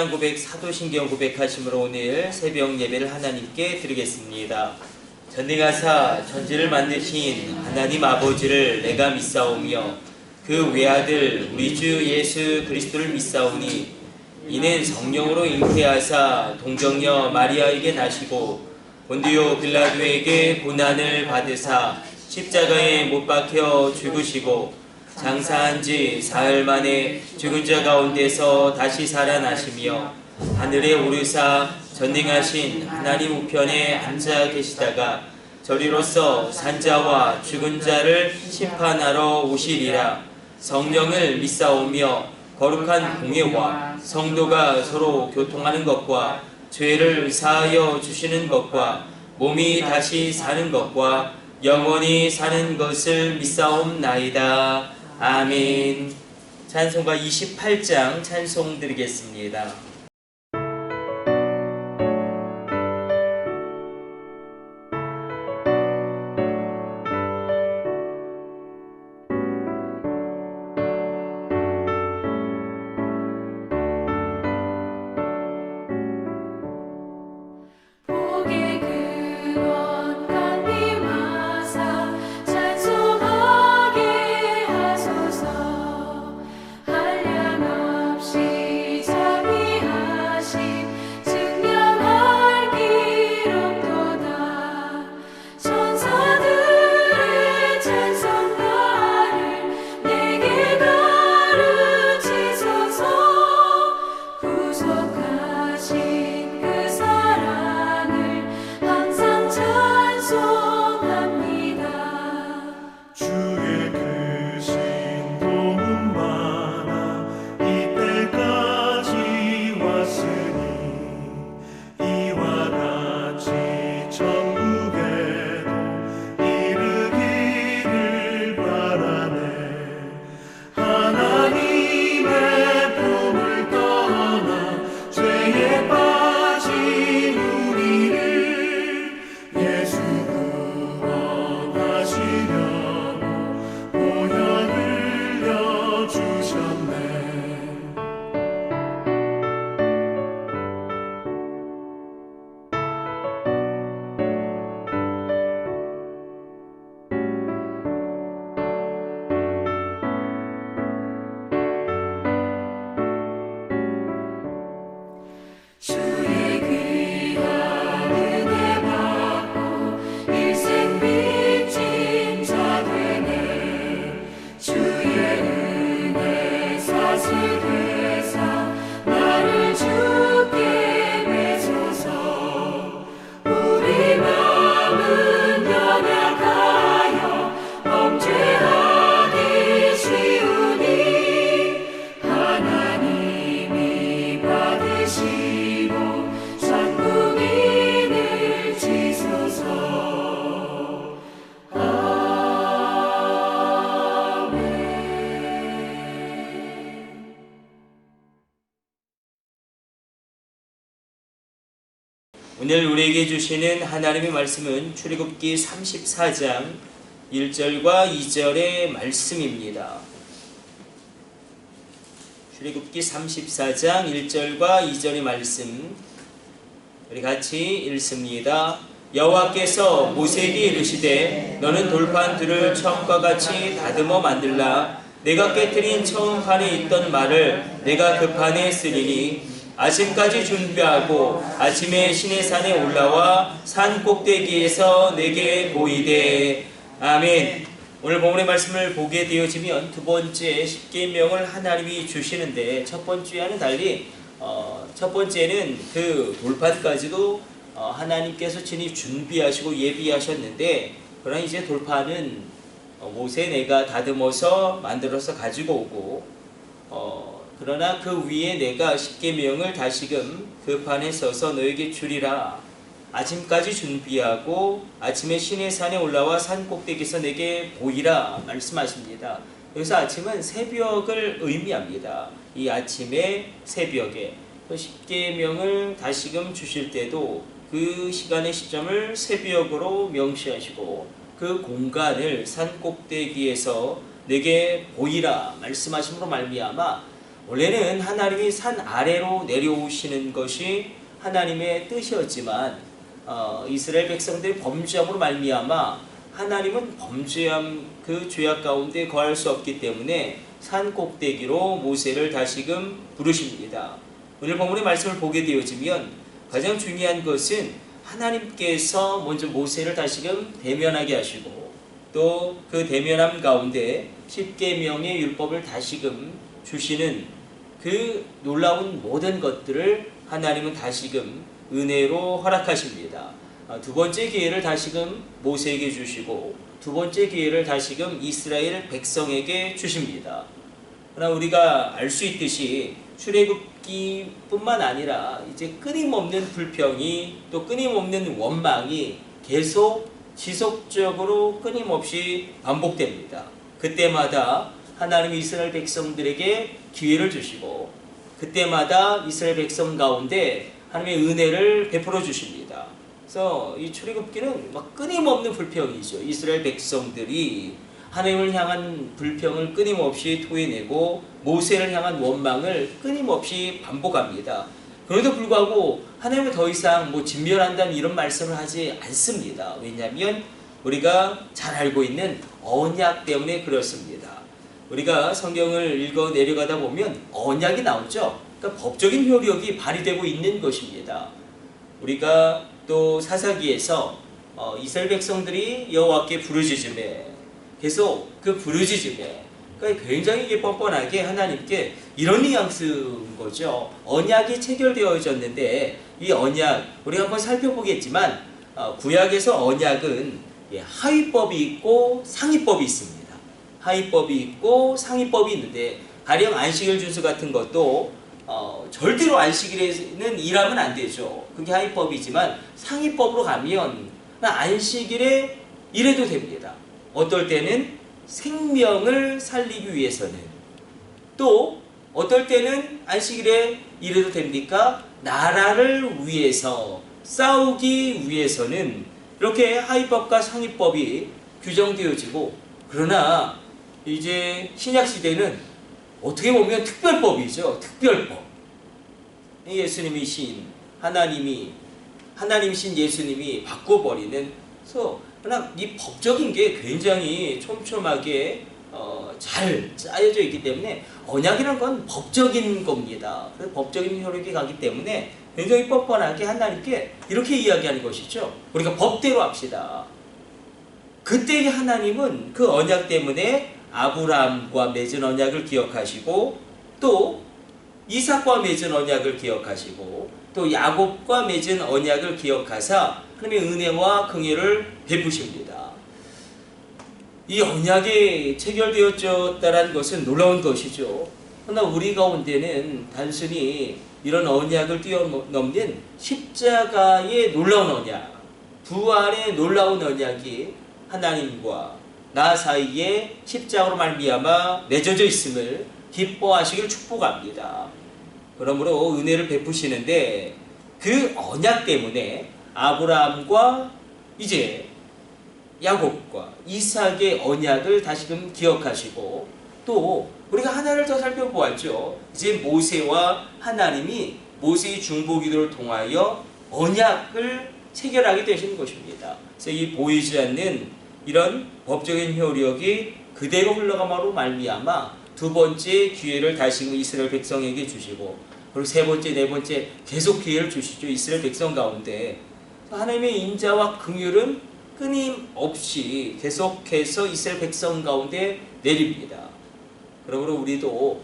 신앙 고백, 사도신경 고백하심으로 오늘 새벽 예배를 하나님께 드리겠습니다. 전능하사 천지를 만드신 하나님 아버지를 내가 믿사오며 그 외아들 우리 주 예수 그리스도를 믿사오니 이는 성령으로 잉태하사 동정녀 마리아에게 나시고 본디오 빌라도에게 고난을 받으사 십자가에 못 박혀 죽으시고 장사한 지 사흘 만에 죽은 자 가운데서 다시 살아나시며 하늘에 오르사 전능하신 하나님 우편에 앉아 계시다가 저리로서 산자와 죽은 자를 심판하러 오시리라. 성령을 믿사오며 거룩한 공예와 성도가 서로 교통하는 것과 죄를 사하여 주시는 것과 몸이 다시 사는 것과 영원히 사는 것을 믿사옵나이다. 아멘. 찬송가 28장 찬송 드리겠습니다. 오늘 우리에게 주시는 하나님의 말씀은 출애굽기 34장 1절과 2절의 말씀입니다. 출애굽기 34장 1절과 2절의 말씀 우리 같이 읽습니다. 여호와께서 모세에게 이르시되 너는 돌판들을 처음과 같이 다듬어 만들라. 내가 깨트린 처음 판에 있던 말을 내가 그 판에 쓰리니 아침까지 준비하고 아침에 시내산에 올라와 산 꼭대기에서 내게 보이되. 아멘. 오늘 본문의 말씀을 보게 되어지면 두 번째 십계명을 하나님이 주시는데 첫 번째와는 달리 첫 번째는 그 돌판까지도 하나님께서 친히 준비하시고 예비하셨는데, 그러나 이제 돌판은 모세 내가 다듬어서 만들어서 가지고 오고 그러나 그 위에 내가 십계명을 다시금 그 판에 써서 너에게 주리라. 아침까지 준비하고 아침에 시내산에 올라와 산 꼭대기에서 내게 보이라 말씀하십니다. 여기서 아침은 새벽을 의미합니다. 이 아침에 새벽에 그 십계명을 다시금 주실 때도 그 시간의 시점을 새벽으로 명시하시고 그 공간을 산 꼭대기에서 내게 보이라 말씀하심으로 말미암아 원래는 하나님이 산 아래로 내려오시는 것이 하나님의 뜻이었지만 이스라엘 백성들이 범죄함으로 말미암아 하나님은 범죄함 그 죄악 가운데 거할 수 없기 때문에 산 꼭대기로 모세를 다시금 부르십니다. 오늘 본문의 말씀을 보게 되어지면 가장 중요한 것은 하나님께서 먼저 모세를 다시금 대면하게 하시고 또 그 대면함 가운데 십계명의 율법을 다시금 주시는 그 놀라운 모든 것들을 하나님은 다시금 은혜로 허락하십니다. 두 번째 기회를 다시금 모세에게 주시고 두 번째 기회를 다시금 이스라엘 백성에게 주십니다. 그러나 우리가 알 수 있듯이 출애굽기뿐만 아니라 이제 끊임없는 불평이 또 끊임없는 원망이 계속 지속적으로 끊임없이 반복됩니다. 그때마다 하나님이 이스라엘 백성들에게 기회를 주시고 그때마다 이스라엘 백성 가운데 하나님의 은혜를 베풀어 주십니다. 그래서 이 출애굽기는 막 끊임없는 불평이죠. 이스라엘 백성들이 하나님을 향한 불평을 끊임없이 토해내고 모세를 향한 원망을 끊임없이 반복합니다. 그럼에도 불구하고 하나님은 더 이상 진멸한다는 이런 말씀을 하지 않습니다. 왜냐하면 우리가 잘 알고 있는 언약 때문에 그렇습니다. 우리가 성경을 읽어 내려가다 보면 언약이 나오죠. 그러니까 법적인 효력이 발휘되고 있는 것입니다. 우리가 또 사사기에서 이스라엘 백성들이 여호와께 부르짖음에 계속 그 부르짖음에 그러니까 굉장히 이게 뻔뻔하게 하나님께 이런 뉘앙스인 거죠. 언약이 체결되어졌는데 이 언약 우리가 한번 살펴보겠지만 구약에서 언약은 하위법이 있고 상위법이 있습니다. 하위법이 있고 상위법이 있는데 가령 안식일 준수 같은 것도 절대로 안식일에는 일하면 안 되죠. 그게 하위법이지만 상위법으로 가면 안식일에 일해도 됩니다. 어떨 때는 생명을 살리기 위해서는 또 어떨 때는 안식일에 일해도 됩니까? 나라를 위해서 싸우기 위해서는 이렇게 하위법과 상위법이 규정되어지고 하나 이제 신약시대는 어떻게 보면 특별법이죠. 특별법. 예수님이신 하나님이신 예수님이 바꿔버리는 그러나 이 법적인 게 굉장히 촘촘하게 잘 짜여져 있기 때문에 언약이라는 건 법적인 겁니다. 그래서 법적인 효력이 가기 때문에 굉장히 뻔뻔하게 하나님께 이렇게 이야기하는 것이죠. 우리가 법대로 합시다. 그때 하나님은 그 언약 때문에 아브라함과 맺은 언약을 기억하시고 또 이삭과 맺은 언약을 기억하시고 또 야곱과 맺은 언약을 기억하사 하나님의 은혜와 긍휼을 베푸십니다. 이 언약이 체결되어졌다는 것은 놀라운 것이죠. 그러나 우리 가운데는 단순히 이런 언약을 뛰어넘는 십자가의 놀라운 언약, 부활의 놀라운 언약이 하나님과 나 사이에 십자가로 말미암아 맺어져 있음을 기뻐하시길 축복합니다. 그러므로 은혜를 베푸시는데 그 언약 때문에 아브라함과 이제 야곱과 이삭의 언약을 다시금 기억하시고 또 우리가 하나를 더 살펴보았죠. 이제 모세와 하나님이 모세의 중보기도를 통하여 언약을 체결하게 되시는 것입니다. 그래서 이 보이지 않는 이런 법적인 효력이 그대로 흘러감으로 말미암아 두 번째 기회를 다시금 이스라엘 백성에게 주시고 그리고 세 번째, 네 번째 계속 기회를 주시죠. 이스라엘 백성 가운데 하나님의 인자와 긍휼은 끊임없이 계속해서 이스라엘 백성 가운데 내립니다. 그러므로 우리도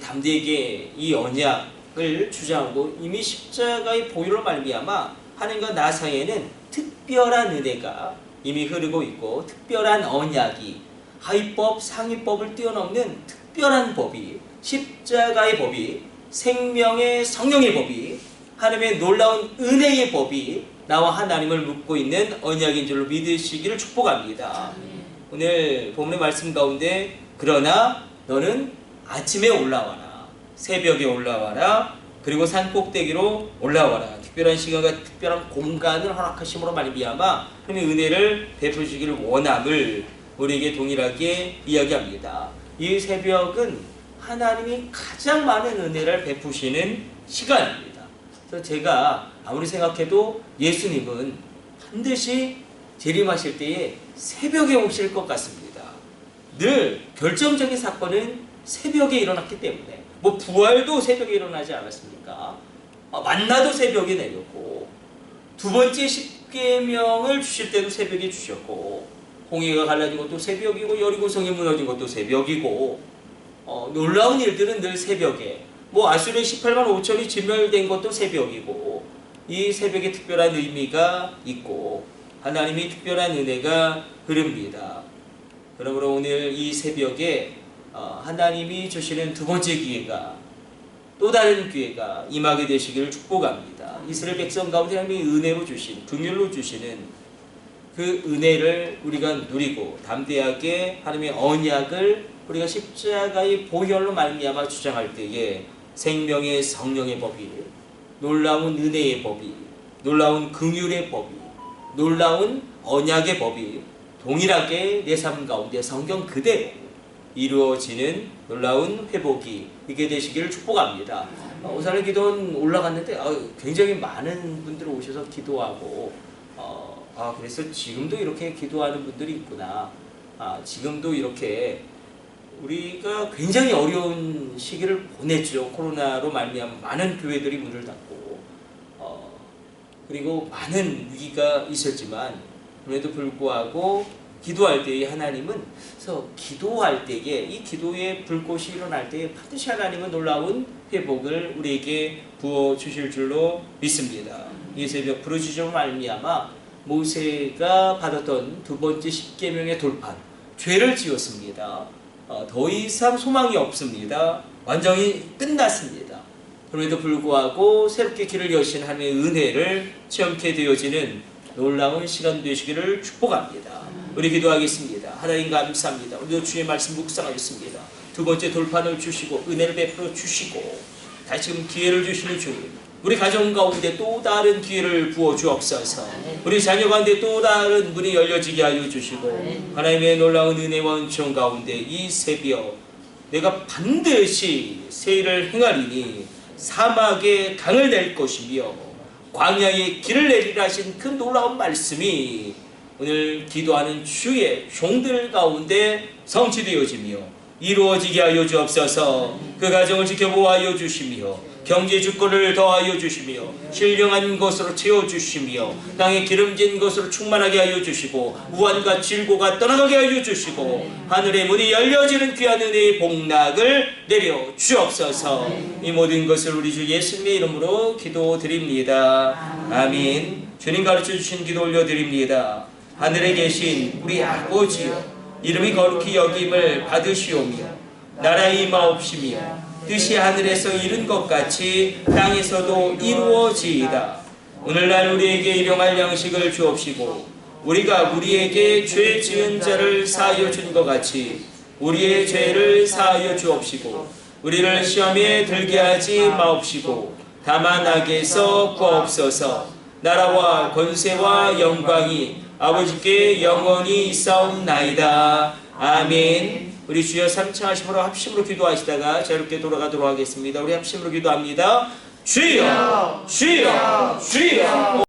담대하게 이 언약을 주장하고 이미 십자가의 보혈로 말미암아 하나님과 나 사이에는 특별한 은혜가 이미 흐르고 있고 특별한 언약이 하위법, 상위법을 뛰어넘는 특별한 법이 십자가의 법이 생명의 성령의 법이 하나님의 놀라운 은혜의 법이 나와 하나님을 묶고 있는 언약인 줄로 믿으시기를 축복합니다. 오늘 본문의 말씀 가운데 그러나 너는 아침에 올라와라, 새벽에 올라와라, 그리고 산 꼭대기로 올라와라. 특별한 시간과 특별한 공간을 허락하심으로 말미암아 하나님의 은혜를 베푸시기를 원함을 우리에게 동일하게 이야기합니다. 이 새벽은 하나님이 가장 많은 은혜를 베푸시는 시간입니다. 그래서 제가 아무리 생각해도 예수님은 반드시 재림하실 때에 새벽에 오실 것 같습니다. 늘 결정적인 사건은 새벽에 일어났기 때문에, 뭐 부활도 새벽에 일어나지 않았습니까? 만나도 새벽에 내렸고, 두 번째 십계명을 주실 때도 새벽에 주셨고, 홍해가 갈라진 것도 새벽이고, 여리고성이 무너진 것도 새벽이고, 놀라운 일들은 늘 새벽에, 뭐 아수르의 18만 5천이 진멸된 것도 새벽이고, 이 새벽에 특별한 의미가 있고 하나님이 특별한 은혜가 흐릅니다. 그러므로 오늘 이 새벽에 하나님이 주시는 두 번째 기회가, 또 다른 기회가 임하게 되시기를 축복합니다. 이스라엘 백성 가운데 하나님이 은혜로 주신, 긍휼로 주시는 그 은혜를 우리가 누리고 담대하게 하나님의 언약을 우리가 십자가의 보혈로 말미암아 주장할 때에 생명의 성령의 법이, 놀라운 은혜의 법이, 놀라운 긍휼의 법이, 놀라운 언약의 법이 동일하게 내 삶 가운데 성경 그대로 이루어지는 놀라운 회복이 있게 되시기를 축복합니다. 오산의 기도는 올라갔는데 굉장히 많은 분들 오셔서 기도하고, 그래서 지금도 이렇게 기도하는 분들이 있구나. 지금도 이렇게 우리가 굉장히 어려운 시기를 보냈죠. 코로나로 말미암아 많은 교회들이 문을 닫고, 그리고 많은 위기가 있었지만 그럼에도 불구하고 기도할 때에 하나님은, 그래서 기도할 때에 이 기도의 불꽃이 일어날 때에 반드시 하나님은 놀라운 회복을 우리에게 부어주실 줄로 믿습니다. 이 새벽 부르짖음으로 말미암아 모세가 받았던 두 번째 십계명의 돌판, 죄를 지었습니다. 더 이상 소망이 없습니다. 완전히 끝났습니다. 그럼에도 불구하고 새롭게 길을 여신 하나님의 은혜를 체험케 되어지는 놀라운 시간 되시기를 축복합니다. 우리 기도하겠습니다. 하나님 감사합니다. 오늘도 주의 말씀 묵상하겠습니다. 두 번째 돌판을 주시고 은혜를 베풀어 주시고 다시금 기회를 주시는 주님, 우리 가정 가운데 또 다른 기회를 부어 주옵소서. 우리 자녀 가운데 또 다른 문이 열려지게 하여 주시고, 하나님의 놀라운 은혜와 은총 가운데 이 새벽 내가 반드시 새 일을 행하리니 사막에 강을 낼 것이며 광야에 길을 내리라 하신 그 놀라운 말씀이 오늘 기도하는 주의 종들 가운데 성취되어지며 이루어지게 하여 주옵소서. 그 가정을 지켜보아여 주시며 경제 주권을 더하여 주시며 신령한 것으로 채워주시며 땅에 기름진 것으로 충만하게 하여 주시고 무한과 질고가 떠나가게 하여 주시고 하늘의 문이 열려지는 귀한 은혜의 복락을 내려 주옵소서. 이 모든 것을 우리 주 예수님의 이름으로 기도드립니다. 아멘. 주님 가르쳐 주신 기도 올려드립니다. 하늘에 계신 우리 아버지여, 이름이 거룩히 여김을 받으시오며 나라의 임하옵시며 뜻이 하늘에서 이룬 것 같이 땅에서도 이루어지이다. 오늘날 우리에게 일용할 양식을 주옵시고 우리가 우리에게 죄 지은 자를 사하여 준 것 같이 우리의 죄를 사하여 주옵시고 우리를 시험에 들게 하지 마옵시고 다만 악에서 구하옵소서. 나라와 권세와 영광이 아버지께 영원히 있사옵나이다. 아멘. 우리 주여 삼창하심으로 합심으로 기도하시다가 자유롭게 돌아가도록 하겠습니다. 우리 합심으로 기도합니다. 주여, 주여, 주여.